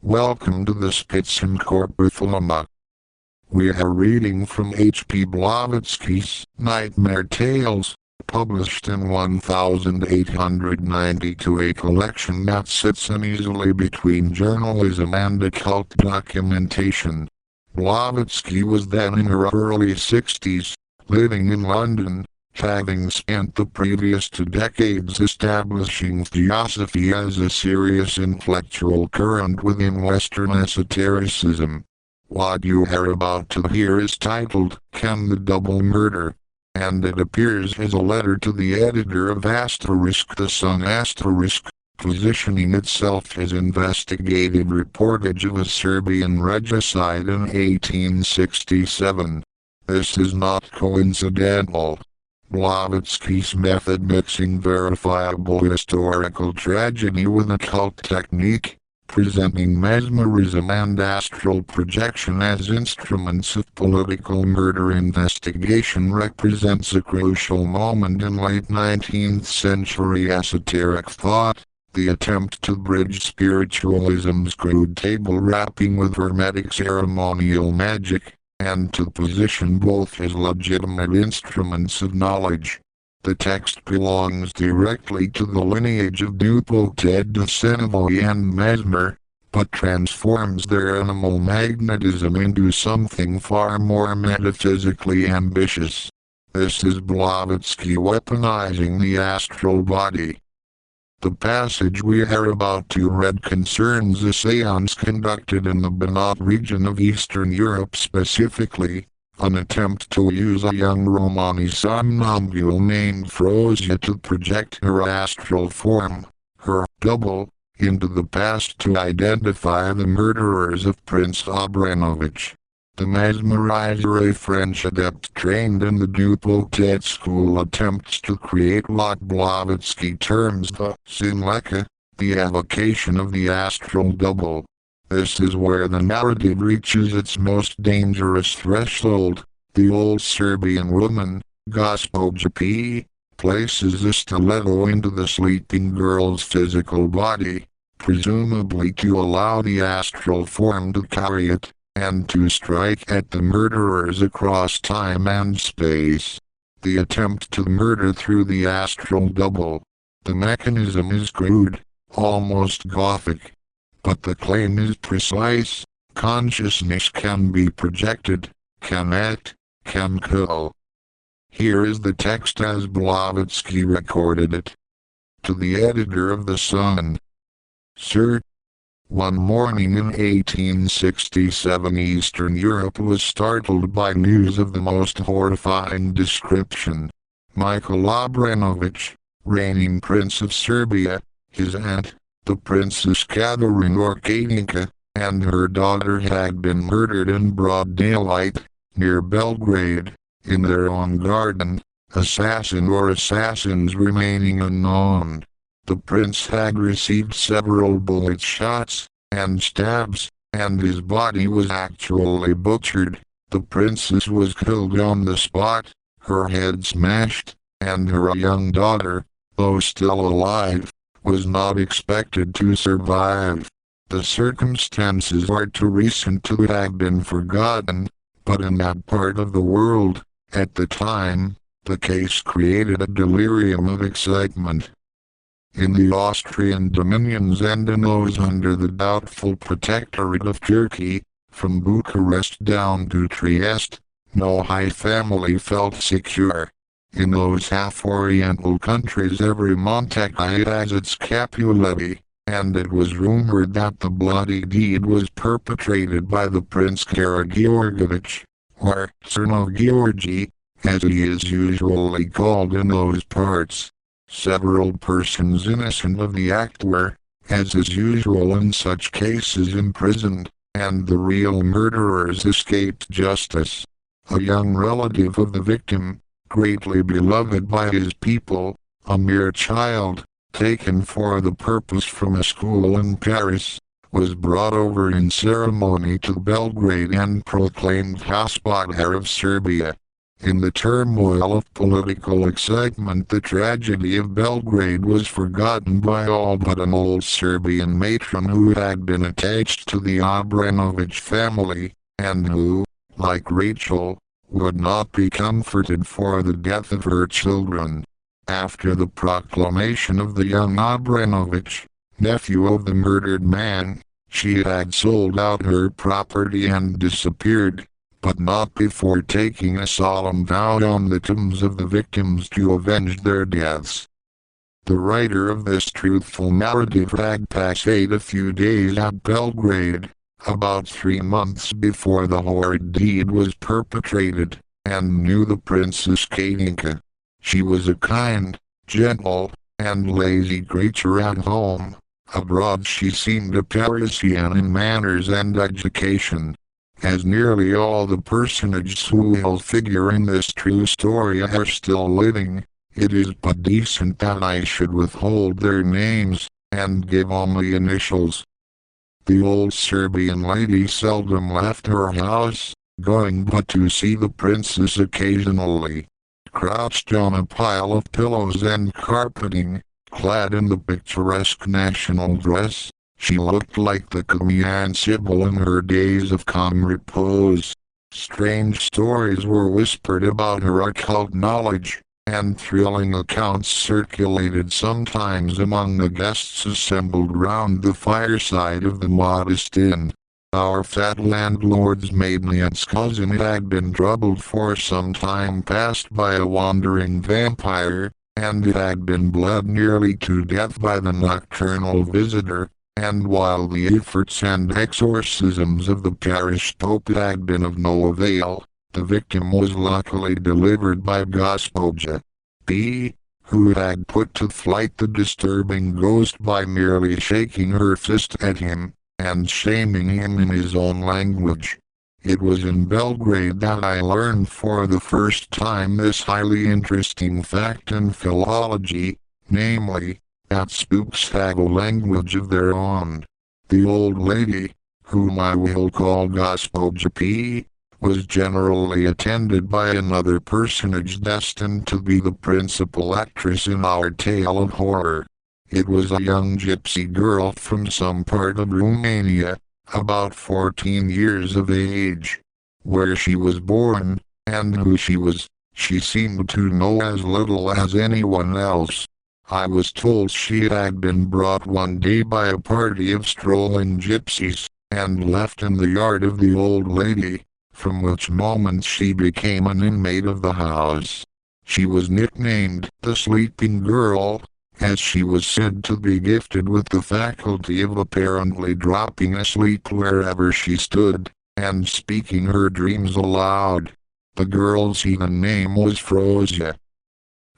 Welcome to the Spitzen-Körper Thelema. We are reading from H.P. Blavatsky's Nightmare Tales, published in 1892, a collection that sits uneasily between journalism and occult documentation. Blavatsky was then in her early 60s, living in London, having spent the previous 2 decades establishing theosophy as a serious intellectual current within Western esotericism. What you are about to hear is titled, Can the Double Murder? And it appears as a letter to the editor of the Sun positioning itself as investigative reportage of a Serbian regicide in 1867. This is not coincidental. Blavatsky's method mixing verifiable historical tragedy with occult technique, presenting mesmerism and astral projection as instruments of political murder investigation, represents a crucial moment in late 19th century esoteric thought, the attempt to bridge spiritualism's crude table rapping with hermetic ceremonial magic, and to position both as legitimate instruments of knowledge. The text belongs directly to the lineage of Dupotet de Savoy and Mesmer, but transforms their animal magnetism into something far more metaphysically ambitious. This is Blavatsky weaponizing the astral body. The passage we are about to read concerns a seance conducted in the Banat region of Eastern Europe, specifically, an attempt to use a young Romani somnambule named Frozia to project her astral form, her double, into the past to identify the murderers of Prince Obrenović. The mesmerizer, a French adept trained in the Dupotet school, attempts to create what Blavatsky terms the scin-lecca, the evocation of the astral double. This is where the narrative reaches its most dangerous threshold. The old Serbian woman, Gospođa P, places a stiletto into the sleeping girl's physical body, presumably to allow the astral form to carry it, and to strike at the murderers across time and space. The attempt to murder through the astral double. The mechanism is crude, almost gothic. But the claim is precise. Consciousness can be projected, can act, can kill. Here is the text as Blavatsky recorded it. To the editor of the Sun. Sir, one morning in 1867 Eastern Europe was startled by news of the most horrifying description. Michael Obrenović, reigning Prince of Serbia, his aunt, the Princess Catherine Orkadenka, and her daughter had been murdered in broad daylight, near Belgrade, in their own garden, assassin or assassins remaining unknown. The prince had received several bullet shots and stabs, and his body was actually butchered. The princess was killed on the spot, her head smashed, and her young daughter, though still alive, was not expected to survive. The circumstances are too recent to have been forgotten, but in that part of the world, at the time, the case created a delirium of excitement. In the Austrian dominions and in those under the doubtful protectorate of Turkey, from Bucharest down to Trieste, no high family felt secure. In those half-oriental countries every monarchy has its Capuletti, and it was rumored that the bloody deed was perpetrated by the Prince Karageorgevich, or Cernov Georgi, as he is usually called in those parts. Several persons innocent of the act were, as is usual in such cases, imprisoned, and the real murderers escaped justice. A young relative of the victim, greatly beloved by his people, a mere child, taken for the purpose from a school in Paris, was brought over in ceremony to Belgrade and proclaimed Gospodar of Serbia. In the turmoil of political excitement, the tragedy of Belgrade was forgotten by all but an old Serbian matron who had been attached to the Obrenović family, and who, like Rachel, would not be comforted for the death of her children. After the proclamation of the young Obrenović, nephew of the murdered man, she had sold out her property and disappeared, but not before taking a solemn vow on the tombs of the victims to avenge their deaths. The writer of this truthful narrative had passed a few days at Belgrade, about 3 months before the horrid deed was perpetrated, and knew the Princess Katinka. She was a kind, gentle, and lazy creature at home. Abroad she seemed a Parisian in manners and education. As nearly all the personages who will figure in this true story are still living, it is but decent that I should withhold their names, and give only initials. The old Serbian lady seldom left her house, going but to see the princess occasionally. Crouched on a pile of pillows and carpeting, clad in the picturesque national dress, she looked like the Crimean Sibyl in her days of calm repose. Strange stories were whispered about her occult knowledge, and thrilling accounts circulated sometimes among the guests assembled round the fireside of the modest inn. Our fat landlord's maiden's cousin had been troubled for some time past by a wandering vampire, and had been bled nearly to death by the nocturnal visitor. And while the efforts and exorcisms of the parish pope had been of no avail, the victim was luckily delivered by Gospodja P., who had put to flight the disturbing ghost by merely shaking her fist at him, and shaming him in his own language. It was in Belgrade that I learned for the first time this highly interesting fact in philology, namely, that spooks have a language of their own. The old lady, whom I will call Gospodja P., was generally attended by another personage destined to be the principal actress in our tale of horror. It was a young gypsy girl from some part of Romania, about 14 years of age. Where she was born, and who she seemed to know as little as anyone else. I was told she had been brought one day by a party of strolling gypsies, and left in the yard of the old lady, from which moment she became an inmate of the house. She was nicknamed the Sleeping Girl, as she was said to be gifted with the faculty of apparently dropping asleep wherever she stood, and speaking her dreams aloud. The girl's even name was Frozia.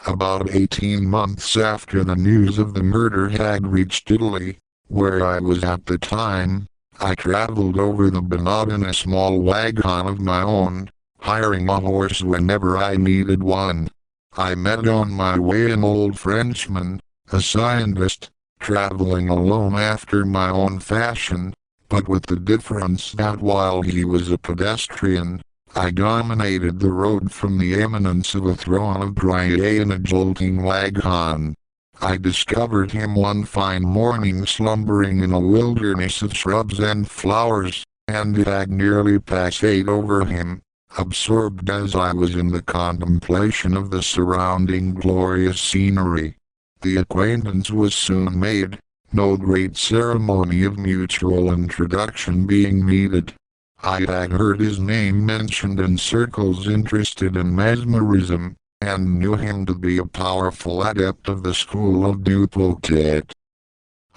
About 18 months after the news of the murder had reached Italy, where I was at the time, I traveled over the Banat in a small wagon of my own, hiring a horse whenever I needed one. I met on my way an old Frenchman, a scientist, traveling alone after my own fashion, but with the difference that while he was a pedestrian, I dominated the road from the eminence of a throne of Brian in a jolting wagon. I discovered him one fine morning slumbering in a wilderness of shrubs and flowers, and it had nearly passed over him, absorbed as I was in the contemplation of the surrounding glorious scenery. The acquaintance was soon made, no great ceremony of mutual introduction being needed. I had heard his name mentioned in circles interested in mesmerism, and knew him to be a powerful adept of the school of duplicate.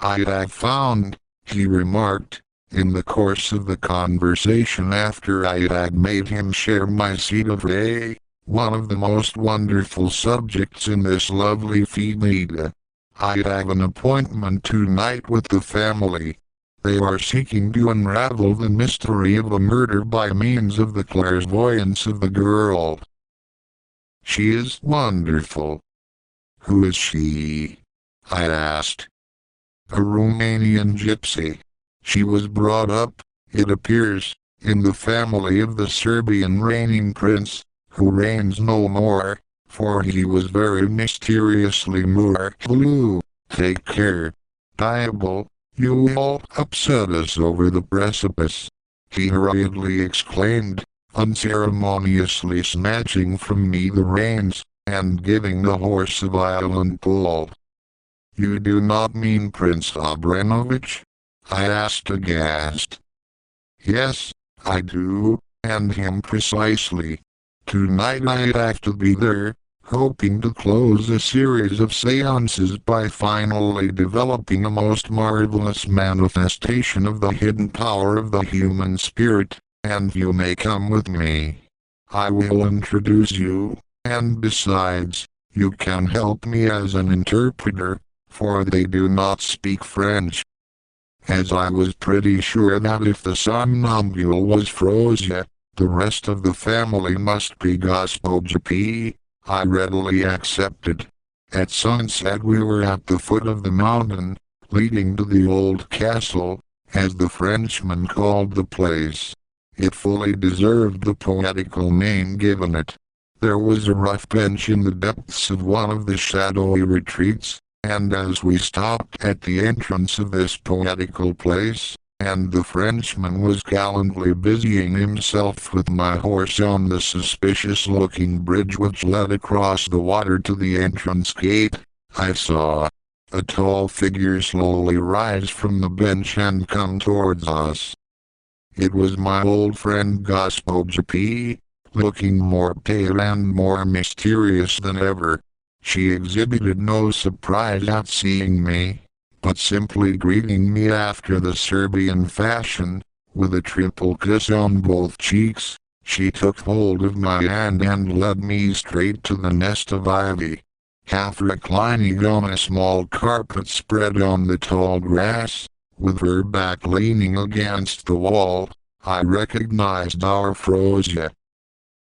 I had found, he remarked, in the course of the conversation after I had made him share my seat of one of the most wonderful subjects in this lovely finita. I have an appointment tonight with the family. They are seeking to unravel the mystery of a murder by means of the clairvoyance of the girl. She is wonderful. Who is she? I asked. A Romanian gypsy. She was brought up, it appears, in the family of the Serbian reigning prince, who reigns no more, for he was very mysteriously more blue. Take care. Diable, you will upset us over the precipice, he hurriedly exclaimed, unceremoniously snatching from me the reins, and giving the horse a violent pull. You do not mean Prince Abramovich? I asked aghast. Yes, I do, and him precisely. Tonight I have to be there, hoping to close a series of seances by finally developing a most marvelous manifestation of the hidden power of the human spirit, and you may come with me. I will introduce you, and besides, you can help me as an interpreter, for they do not speak French. As I was pretty sure that if the somnambule was Frozia, the rest of the family must be GospodжP, I readily accepted. At sunset we were at the foot of the mountain, leading to the old castle, as the Frenchman called the place. It fully deserved the poetical name given it. There was a rough bench in the depths of one of the shadowy retreats, and as we stopped at the entrance of this poetical place, and the Frenchman was gallantly busying himself with my horse on the suspicious-looking bridge which led across the water to the entrance gate, I saw a tall figure slowly rise from the bench and come towards us. It was my old friend GospodжP, looking more pale and more mysterious than ever. She exhibited no surprise at seeing me, but simply greeting me after the Serbian fashion, with a triple kiss on both cheeks. She took hold of my hand and led me straight to the nest of ivy. Half reclining on a small carpet spread on the tall grass, with her back leaning against the wall, I recognized our Frozia.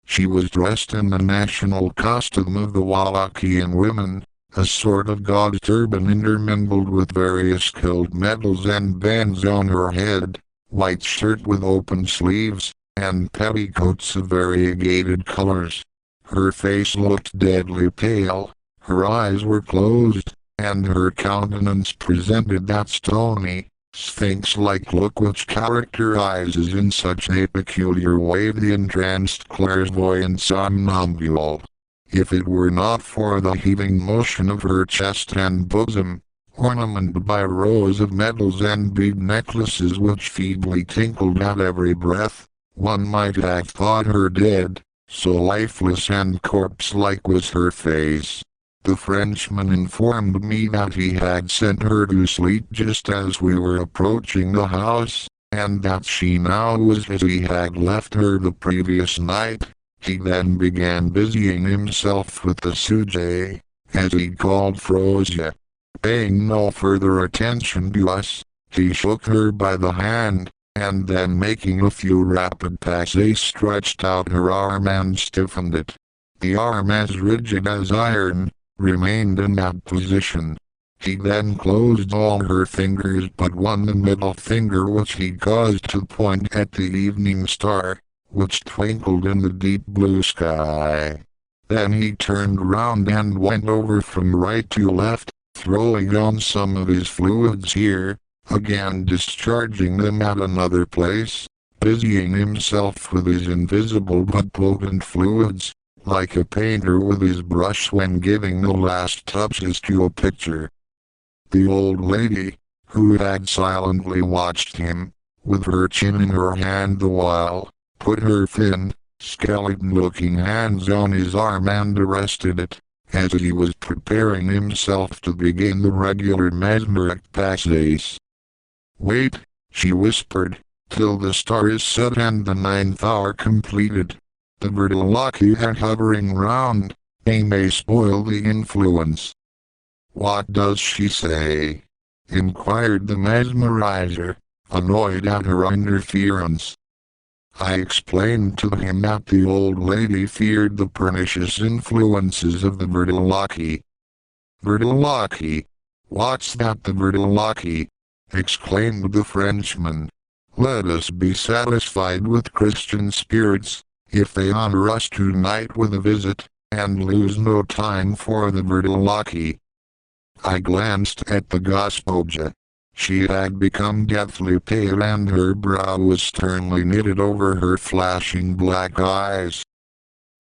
She was dressed in the national costume of the Wallachian women, a sort of gauze turban intermingled with various gilt medals and bands on her head, white shirt with open sleeves, and petticoats of variegated colors. Her face looked deadly pale, her eyes were closed, and her countenance presented that stony, sphinx-like look which characterizes in such a peculiar way the entranced clairvoyant somnambule. If it were not for the heaving motion of her chest and bosom, ornamented by rows of medals and bead necklaces which feebly tinkled at every breath, one might have thought her dead, so lifeless and corpse-like was her face. The Frenchman informed me that he had sent her to sleep just as we were approaching the house, and that she now was as he had left her the previous night. He then began busying himself with the Suje, as he called Frozia. Paying no further attention to us, he shook her by the hand, and then making a few rapid passes stretched out her arm and stiffened it. The arm, as rigid as iron, remained in that position. He then closed all her fingers but one, the middle finger, which he caused to point at the evening star, which twinkled in the deep blue sky. Then he turned round and went over from right to left, throwing on some of his fluids here, again discharging them at another place, busying himself with his invisible but potent fluids, like a painter with his brush when giving the last touches to a picture. The old lady, who had silently watched him, with her chin in her hand the while, put her thin, skeleton-looking hands on his arm and arrested it, as he was preparing himself to begin the regular mesmeric passes. "Wait," she whispered, "till the star is set and the 9th hour completed. The Vertilaki are hovering round, they may spoil the influence." "What does she say?" inquired the mesmerizer, annoyed at her interference. I explained to him that the old lady feared the pernicious influences of the Vertilaki. "Vertilaki? What's that, the Vertilaki?" exclaimed the Frenchman. "Let us be satisfied with Christian spirits. if they honor us tonight with a visit, and lose no time for the Verdelaki. I glanced at the Gospodja. She had become deathly pale and her brow was sternly knitted over her flashing black eyes.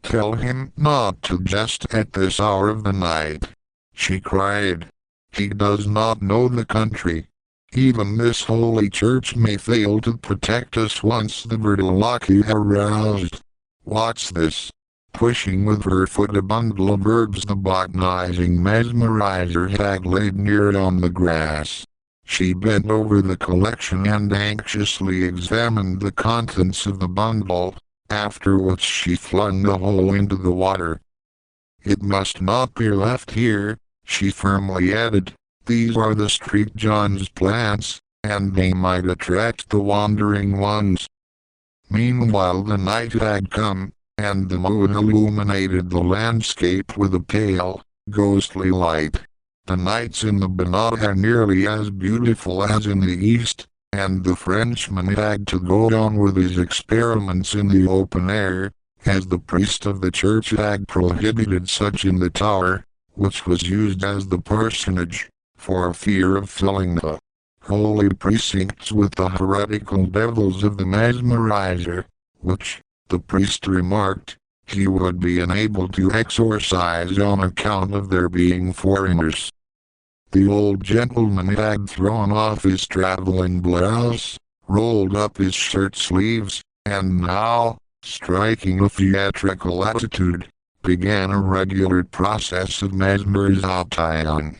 "Tell him not to jest at this hour of the night," she cried. "He does not know the country. Even this holy church may fail to protect us once the Verdelaki are roused. What's this?" Pushing with her foot a bundle of herbs the botanizing mesmerizer had laid near it on the grass. She bent over the collection and anxiously examined the contents of the bundle, after which she flung the whole into the water. "It must not be left here," she firmly added. "These are the street John's plants, and they might attract the wandering ones." Meanwhile the night had come, and the moon illuminated the landscape with a pale, ghostly light. The nights in the Banat are nearly as beautiful as in the east, and the Frenchman had to go on with his experiments in the open air, as the priest of the church had prohibited such in the tower, which was used as the parsonage, for fear of filling the holy precincts with the heretical devils of the mesmerizer, which, the priest remarked, he would be unable to exorcise on account of their being foreigners. The old gentleman had thrown off his traveling blouse, rolled up his shirt sleeves, and now, striking a theatrical attitude, began a regular process of mesmerization.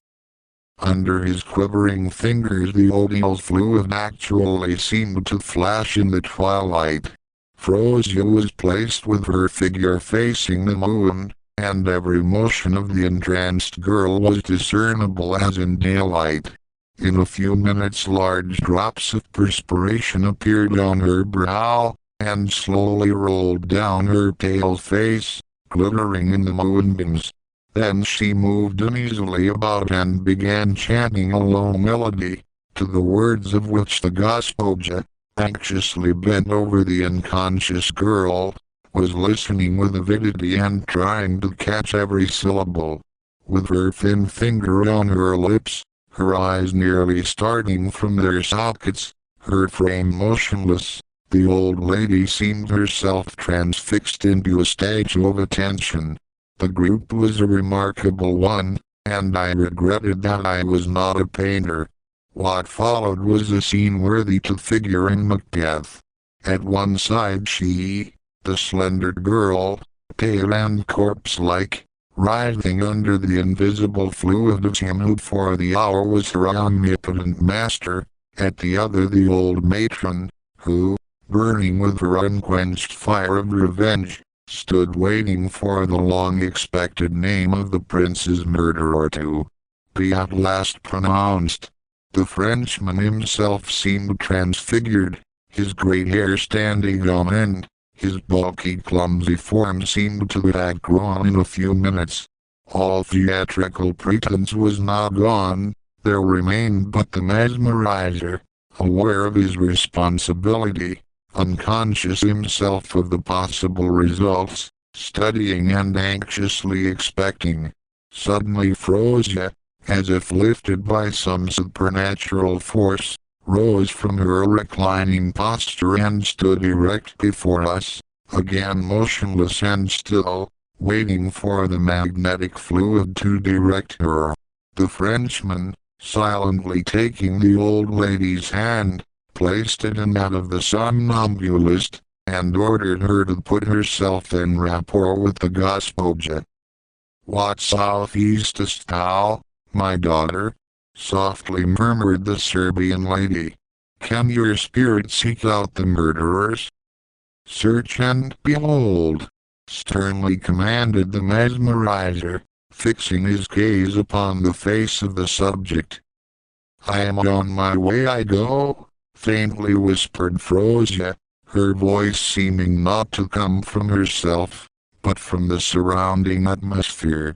Under his quivering fingers the oatmeal fluid actually seemed to flash in the twilight. Frozia was placed with her figure facing the moon, and every motion of the entranced girl was discernible as in daylight. In a few minutes large drops of perspiration appeared on her brow, and slowly rolled down her pale face, glittering in the moonbeams. Then she moved uneasily about and began chanting a low melody, to the words of which the Gospodja, anxiously bent over the unconscious girl, was listening with avidity and trying to catch every syllable. With her thin finger on her lips, her eyes nearly starting from their sockets, her frame motionless, the old lady seemed herself transfixed into a statue of attention. The group was a remarkable one, and I regretted that I was not a painter. What followed was a scene worthy to figure in Macbeth. At one side she, the slender girl, pale and corpse-like, writhing under the invisible fluid of him who for the hour was her omnipotent master, at the other the old matron, who, burning with her unquenched fire of revenge, stood waiting for the long-expected name of the prince's murderer to be at last pronounced. The Frenchman himself seemed transfigured, his grey hair standing on end. His bulky clumsy form seemed to have grown in a few minutes. All theatrical pretense was now gone, there remained but the mesmerizer, aware of his responsibility, unconscious himself of the possible results, studying and anxiously expecting. Suddenly Frozia, as if lifted by some supernatural force, rose from her reclining posture and stood erect before us, again motionless and still, waiting for the magnetic fluid to direct her. The Frenchman, silently taking the old lady's hand, placed it in that of the somnambulist, and ordered her to put herself in rapport with the Gospodja. "What southeastest thou, my daughter?" softly murmured the Serbian lady. "Can your spirit seek out the murderers?" "Search and behold," sternly commanded the mesmerizer, fixing his gaze upon the face of the subject. "I am on my way I go," faintly whispered Frozia, her voice seeming not to come from herself, but from the surrounding atmosphere.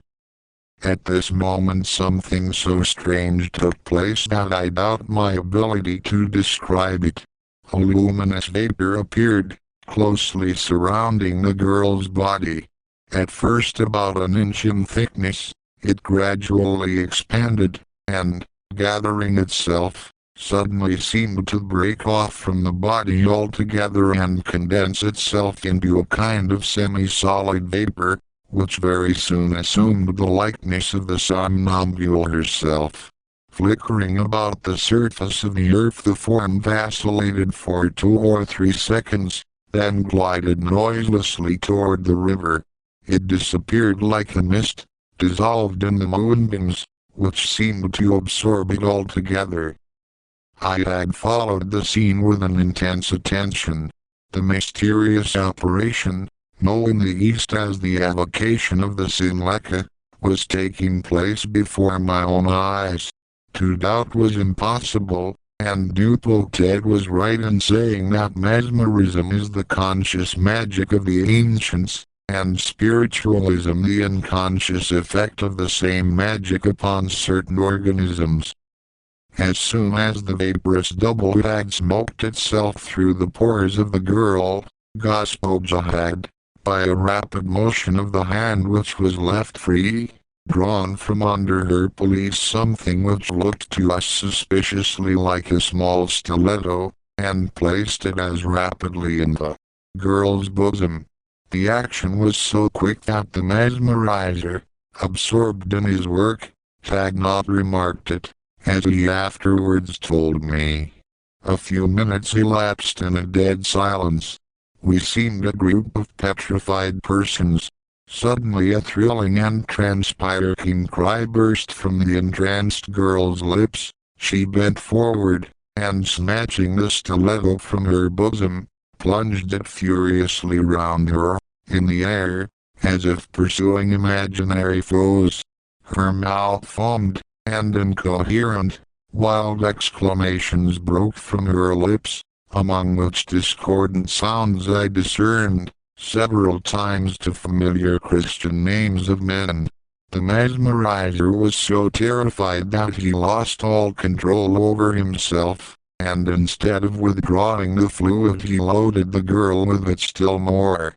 At this moment something so strange took place that I doubt my ability to describe it. A luminous vapor appeared, closely surrounding the girl's body. At first about an inch in thickness, it gradually expanded, and, gathering itself, suddenly seemed to break off from the body altogether and condense itself into a kind of semi-solid vapor, which very soon assumed the likeness of the somnambule herself. Flickering about the surface of the earth, the form vacillated for 2 or 3 seconds, then glided noiselessly toward the river. It disappeared like a mist, dissolved in the moonbeams, which seemed to absorb it altogether. I had followed the scene with an intense attention. The mysterious operation, known in the East as the avocation of the scin-lecca, was taking place before my own eyes. To doubt was impossible, and Ted was right in saying that mesmerism is the conscious magic of the ancients, and spiritualism the unconscious effect of the same magic upon certain organisms. As soon as the vaporous double had smoked itself through the pores of the girl, Gospodja had, by a rapid motion of the hand which was left free, drawn from under her pelisse something which looked to us suspiciously like a small stiletto, and placed it as rapidly in the girl's bosom. The action was so quick that the mesmerizer, absorbed in his work, had not remarked it, as he afterwards told me. A few minutes elapsed in a dead silence. We seemed a group of petrified persons. Suddenly a thrilling and transpiring cry burst from the entranced girl's lips. She bent forward, and snatching the stiletto from her bosom, plunged it furiously round her, in the air, as if pursuing imaginary foes. Her mouth foamed, and incoherent, wild exclamations broke from her lips, among which discordant sounds I discerned, several times to familiar Christian names of men. The mesmerizer was so terrified that he lost all control over himself, and instead of withdrawing the fluid he loaded the girl with it still more.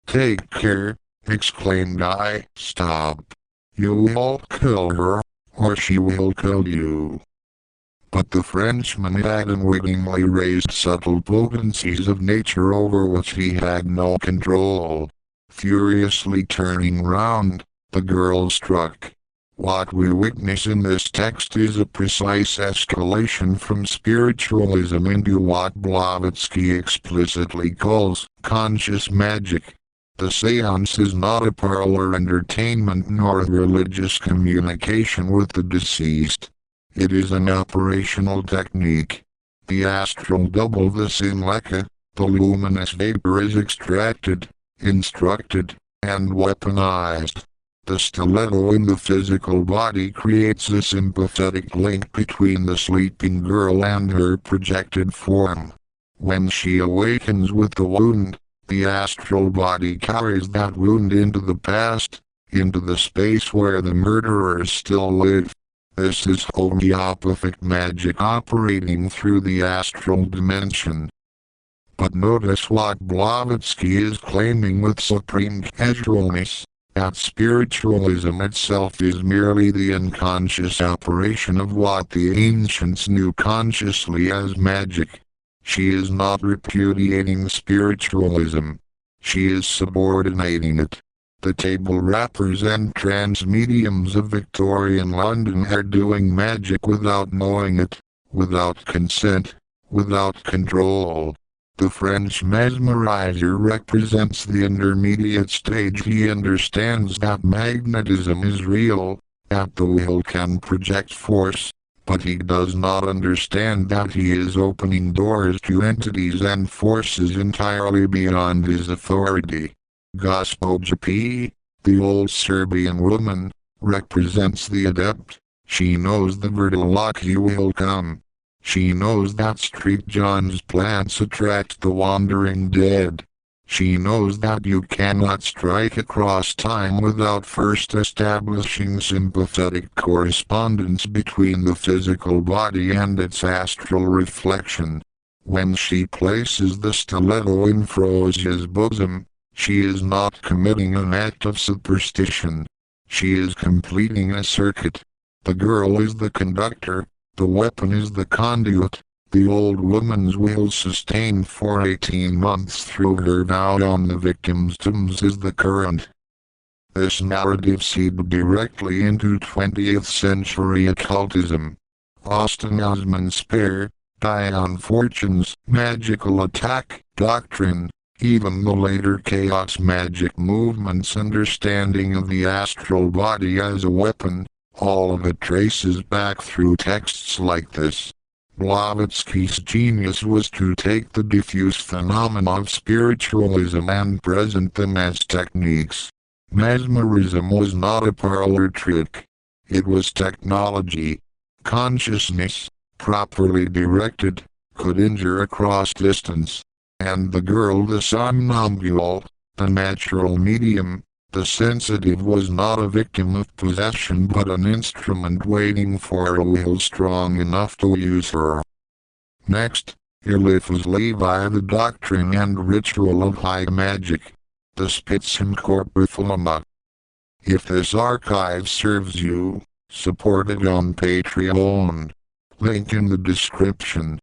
"Take care," exclaimed I. "Stop. You will kill her, or she will kill you." But the Frenchman had unwittingly raised subtle potencies of nature over which he had no control. Furiously turning round, the girl struck. What we witness in this text is a precise escalation from spiritualism into what Blavatsky explicitly calls conscious magic. The séance is not a parlor entertainment nor religious communication with the deceased. It is an operational technique. The astral double, the scin-lecca, the luminous vapor is extracted, instructed, and weaponized. The stiletto in the physical body creates a sympathetic link between the sleeping girl and her projected form. When she awakens with the wound, the astral body carries that wound into the past, into the space where the murderers still live. This is homeopathic magic operating through the astral dimension. But notice what Blavatsky is claiming with supreme casualness, that spiritualism itself is merely the unconscious operation of what the ancients knew consciously as magic. She is not repudiating spiritualism. She is subordinating it. The table rappers and trance mediums of Victorian London are doing magic without knowing it, without consent, without control. The French mesmerizer represents the intermediate stage. He understands that magnetism is real, that the will can project force, but he does not understand that he is opening doors to entities and forces entirely beyond his authority. Gospodja P., the old Serbian woman, represents the Adept. She knows the Verdalaki will come. She knows that St. John's plants attract the wandering dead. She knows that you cannot strike across time without first establishing sympathetic correspondence between the physical body and its astral reflection. When she places the stiletto in Frosia's bosom, she is not committing an act of superstition. She is completing a circuit. The girl is the conductor, the weapon is the conduit. The old woman's will sustained for 18 months through her vow on the victim's tombs is the current. This narrative seeped directly into 20th century occultism. Austin Osman Spare, Dion Fortune's magical attack doctrine, even the later chaos magic movement's understanding of the astral body as a weapon, all of it traces back through texts like this. Blavatsky's genius was to take the diffuse phenomena of spiritualism and present them as techniques. Mesmerism was not a parlor trick. It was technology. Consciousness, properly directed, could injure across distance. And the girl, the somnambule, the natural medium, the sensitive, was not a victim of possession but an instrument waiting for a will strong enough to use her. Next, Eliphas Levi, the doctrine and ritual of high magic. The Spitzen-Körper Thelema. If this archive serves you, support it on Patreon. Link in the description.